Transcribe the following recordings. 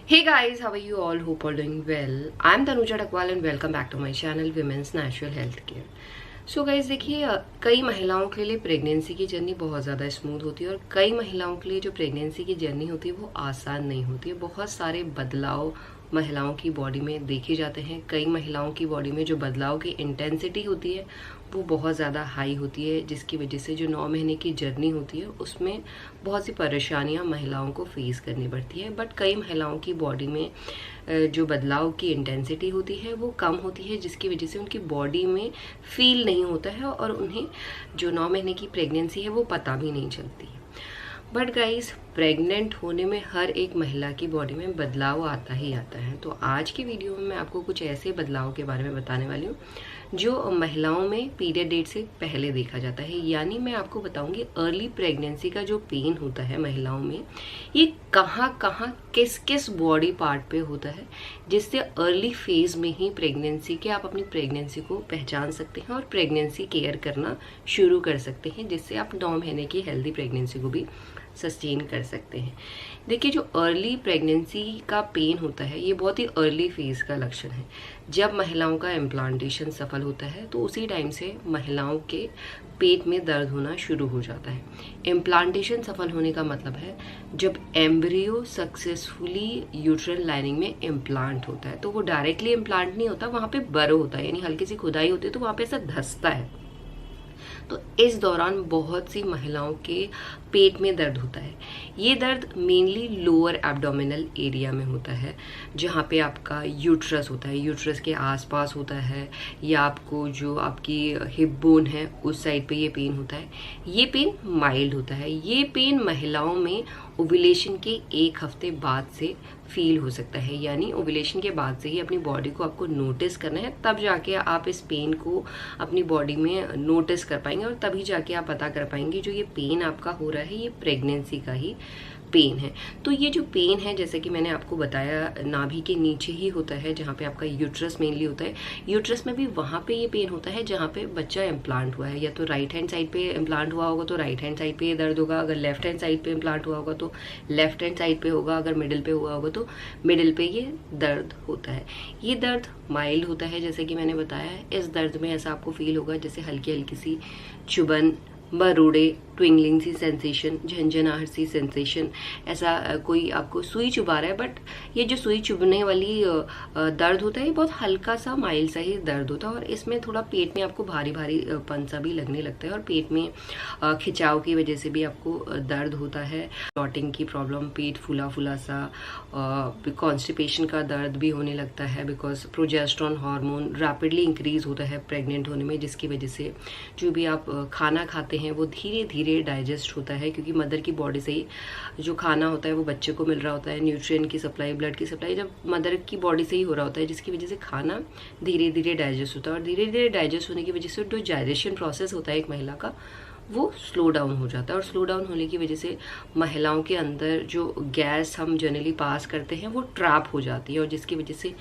Hey guys, how are you all? Hope all doing well. I'm Tanuja Dakwal and welcome back to my channel Women's Natural Health Care. So guys देखिए, कई महिलाओं के लिए pregnancy की journey बहुत ज़्यादा smooth होती है और कई महिलाओं के लिए जो प्रेगनेंसी की जर्नी होती है वो आसान नहीं होती है। बहुत सारे बदलाव महिलाओं की बॉडी में देखे जाते हैं। कई महिलाओं की बॉडी में जो बदलाव की इंटेंसिटी होती है वो बहुत ज़्यादा हाई होती है, जिसकी वजह से जो 9 महीने की जर्नी होती है उसमें बहुत सी परेशानियां महिलाओं को फेस करनी पड़ती है। बट कई महिलाओं की बॉडी में जो बदलाव की इंटेंसिटी होती है वो कम होती है, जिसकी वजह से उनकी बॉडी में फील नहीं होता है और उन्हें जो 9 महीने की प्रेगनेंसी है वो पता भी नहीं चलती। बट गाइस, प्रेग्नेंट होने में हर एक महिला की बॉडी में बदलाव आता ही आता है। तो आज की वीडियो में मैं आपको कुछ ऐसे बदलाव के बारे में बताने वाली हूँ जो महिलाओं में पीरियड डेट से पहले देखा जाता है। यानी मैं आपको बताऊंगी अर्ली प्रेगनेंसी का जो पेन होता है महिलाओं में, ये कहाँ कहाँ किस किस बॉडी पार्ट पे होता है, जिससे अर्ली फेज में ही प्रेगनेंसी के आप अपनी प्रेगनेंसी को पहचान सकते हैं और प्रेगनेंसी केयर करना शुरू कर सकते हैं, जिससे आप 9 महीने की हेल्दी प्रेगनेंसी को भी सस्टेन कर सकते हैं। देखिए, जो अर्ली प्रेगनेंसी का पेन होता है ये बहुत ही अर्ली फेज का लक्षण है। जब महिलाओं का इम्प्लांटेशन सफल होता है तो उसी टाइम से महिलाओं के पेट में दर्द होना शुरू हो जाता है। इम्प्लांटेशन सफल होने का मतलब है जब एम्ब्रियो सक्सेसफुली यूट्रल लाइनिंग में इम्प्लांट होता है। तो वो डायरेक्टली इम्प्लांट नहीं होता, वहाँ पे बरो होता है, यानी हल्की सी खुदाई होती है तो वहाँ पे ऐसा धंसता है। तो इस दौरान बहुत सी महिलाओं के पेट में दर्द होता है। ये दर्द मेनली लोअर एब्डोमिनल एरिया में होता है, जहाँ पे आपका यूट्रस होता है, यूट्रस के आसपास होता है, या आपको जो आपकी हिप बोन है उस साइड पे ये पेन होता है। ये पेन माइल्ड होता है। ये पेन महिलाओं में ओव्यूलेशन के 1 हफ्ते बाद से फील हो सकता है, यानी ओव्यूलेशन के बाद से ही अपनी बॉडी को आपको नोटिस करना है, तब जाके आप इस पेन को अपनी बॉडी में नोटिस कर पाएंगे और तभी जाके आप पता कर पाएंगे जो ये पेन आपका हो रहा है ये प्रेगनेंसी का ही पेन है। तो ये जो पेन है, जैसे कि मैंने आपको बताया, नाभि के नीचे ही होता है, जहाँ पे आपका यूट्रस मेनली होता है। यूट्रस में भी वहाँ पे ये पेन होता है जहाँ पे बच्चा इम्प्लांट हुआ है। या तो राइट हैंड साइड पे इम्प्लांट हुआ होगा तो राइट हैंड साइड पे ये दर्द होगा, अगर लेफ्ट हैंड साइड पे इम्प्लांट हुआ होगा तो लेफ्ट हैंड साइड पे होगा, अगर मिडिल पे हुआ होगा तो मिडिल पे ये दर्द होता है। ये दर्द माइल्ड होता है, जैसे कि मैंने बताया है। इस दर्द में ऐसा आपको फील होगा जैसे हल्की हल्की सी चुभन, मरोड़े, ट्विंगलिंग सी सेंसेशन, झंझनाहट सी सेंसेशन, ऐसा कोई आपको सुई चुभा रहा है। बट ये जो सुई चुभने वाली दर्द होता है ये बहुत हल्का सा माइल्ड सा ही दर्द होता है और इसमें थोड़ा पेट में आपको भारी भारी पन सा भी लगने लगता है और पेट में खिंचाव की वजह से भी आपको दर्द होता है। क्लॉटिंग की प्रॉब्लम, पेट फूला फूला सा, कॉन्स्टिपेशन का दर्द भी होने लगता है, because progesterone hormone rapidly increase होता है प्रेग्नेंट होने में, जिसकी वजह से जो भी आप खाना खाते हैं वो धीरे धीरे डाइजेस्ट होता है, क्योंकि मदर की बॉडी से ही जो खाना होता है वो बच्चे को मिल रहा होता है। न्यूट्रिएंट की सप्लाई, ब्लड की सप्लाई जब मदर की बॉडी से ही हो रहा होता है, जिसकी वजह से खाना धीरे धीरे डाइजेस्ट होता है और धीरे धीरे डाइजेस्ट होने की वजह से जो डाइजेशन प्रोसेस होता है एक महिला का वो स्लो डाउन हो जाता है और स्लो डाउन होने की वजह से महिलाओं के अंदर जो गैस हम जनरली पास करते हैं वो ट्रैप हो जाती है और जिसकी वजह से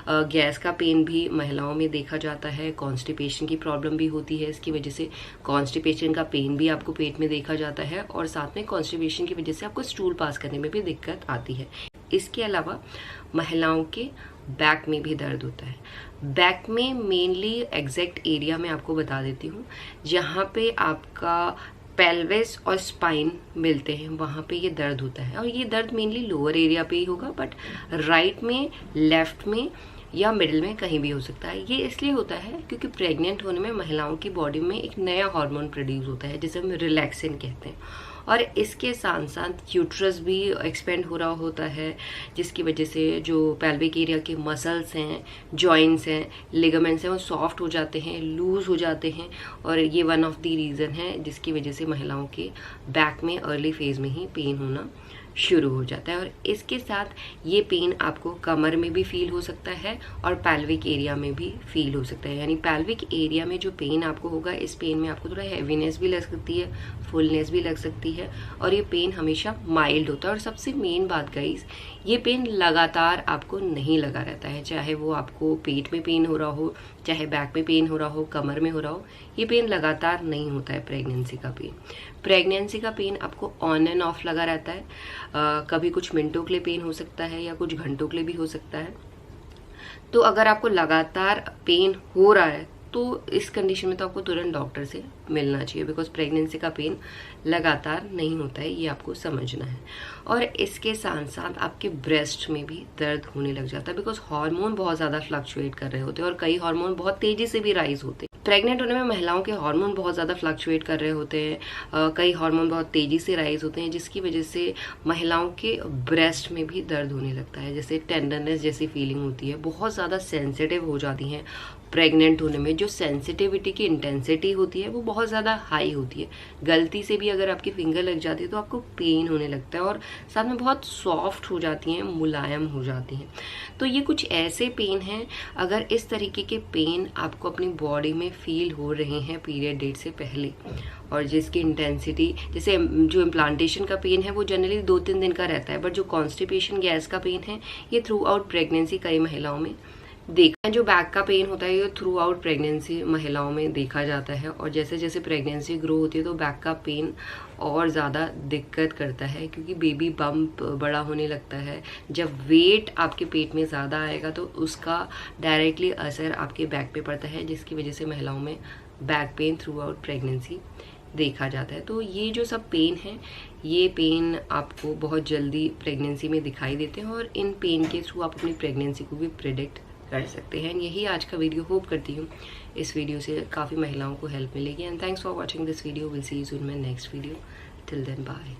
गैस का पेन भी महिलाओं में देखा जाता है। कॉन्स्टिपेशन की प्रॉब्लम भी होती है, इसकी वजह से कॉन्स्टिपेशन का पेन भी आपको पेट में देखा जाता है और साथ में कॉन्स्टिपेशन की वजह से आपको स्टूल पास करने में भी दिक्कत आती है। इसके अलावा महिलाओं के बैक में भी दर्द होता है। बैक में मेनली एग्जैक्ट एरिया में आपको बता देती हूँ, जहाँ पे आपका पेल्विस और स्पाइन मिलते हैं वहाँ पे ये दर्द होता है और ये दर्द मेनली लोअर एरिया पे ही होगा, बट राइट में, लेफ्ट में या मिडिल में कहीं भी हो सकता है। ये इसलिए होता है क्योंकि प्रेग्नेंट होने में महिलाओं की बॉडी में एक नया हार्मोन प्रोड्यूस होता है जिसे हम रिलैक्सिन कहते हैं और इसके साथ साथ यूट्रस भी एक्सपेंड हो रहा होता है, जिसकी वजह से जो पेल्विक एरिया के मसल्स हैं, जॉइंट्स हैं, लिगामेंट्स हैं वो सॉफ्ट हो जाते हैं, लूज हो जाते हैं और ये वन ऑफ द रीज़न है जिसकी वजह से महिलाओं के बैक में अर्ली फेज में ही पेन होना शुरू हो जाता है। और इसके साथ ये पेन आपको कमर में भी फील हो सकता है और पैल्विक एरिया में भी फील हो सकता है। यानी पैल्विक एरिया में जो पेन आपको होगा, इस पेन में आपको थोड़ा हैवीनेस भी लग सकती है, फुलनेस भी लग सकती है और ये पेन हमेशा माइल्ड होता है। और सबसे मेन बात गाइस, ये पेन लगातार आपको नहीं लगा रहता है, चाहे वो आपको पेट में पेन हो रहा हो, चाहे बैक में पेन हो रहा हो, कमर में हो रहा हो, ये पेन लगातार नहीं होता है प्रेगनेंसी का पेन। प्रेगनेंसी का पेन आपको ऑन एंड ऑफ लगा रहता है। कभी कुछ मिनटों के लिए पेन हो सकता है या कुछ घंटों के लिए भी हो सकता है। तो अगर आपको लगातार पेन हो रहा है तो इस कंडीशन में तो आपको तुरंत डॉक्टर से मिलना चाहिए, बिकॉज प्रेगनेंसी का पेन लगातार नहीं होता है, ये आपको समझना है। और इसके साथ साथ आपके ब्रेस्ट में भी दर्द होने लग जाता है, बिकॉज हार्मोन बहुत ज़्यादा फ्लक्चुएट कर रहे होते हैं और कई हार्मोन बहुत तेज़ी से भी राइज होते हैं। प्रेग्नेंट होने में महिलाओं के हार्मोन बहुत ज़्यादा फ्लक्चुएट कर रहे होते हैं, कई हार्मोन बहुत तेज़ी से राइज होते हैं, जिसकी वजह से महिलाओं के ब्रेस्ट में भी दर्द होने लगता है, जैसे टेंडरनेस जैसी फीलिंग होती है, बहुत ज़्यादा सेंसिटिव हो जाती हैं। प्रेग्नेंट होने में जो सेंसिटिविटी की इंटेंसिटी होती है वो बहुत ज़्यादा हाई होती है। गलती से भी अगर आपकी फिंगर लग जाती है तो आपको पेन होने लगता है और साथ में बहुत सॉफ्ट हो जाती हैं, मुलायम हो जाती हैं। तो ये कुछ ऐसे पेन हैं, अगर इस तरीके के पेन आपको अपनी बॉडी में फील हो रहे हैं पीरियड डेट से पहले और जिसकी इंटेंसिटी, जैसे जो इम्प्लांटेशन का पेन है वो जनरली 2-3 दिन का रहता है, बट जो कॉन्स्टिपेशन गैस का पेन है ये थ्रू आउट प्रेगनेंसी कई महिलाओं में देखा है। जो बैक का पेन होता है ये थ्रू आउट प्रेगनेंसी महिलाओं में देखा जाता है, और जैसे जैसे प्रेगनेंसी ग्रो होती है तो बैक का पेन और ज़्यादा दिक्कत करता है, क्योंकि बेबी बम्प बड़ा होने लगता है। जब वेट आपके पेट में ज़्यादा आएगा तो उसका डायरेक्टली असर आपके बैक पे पड़ता है, जिसकी वजह से महिलाओं में back pain through out pregnancy देखा जाता है। तो ये जो सब पेन है, ये पेन आपको बहुत जल्दी प्रेगनेंसी में दिखाई देते हैं और इन पेन के थ्रू आप अपनी प्रेगनेंसी को भी प्रिडिक्ट कर सकते हैं। यही आज का वीडियो। होप करती हूँ इस वीडियो से काफ़ी महिलाओं को हेल्प मिलेगी। And thanks for watching this video. Will see you soon my next video. Till then bye.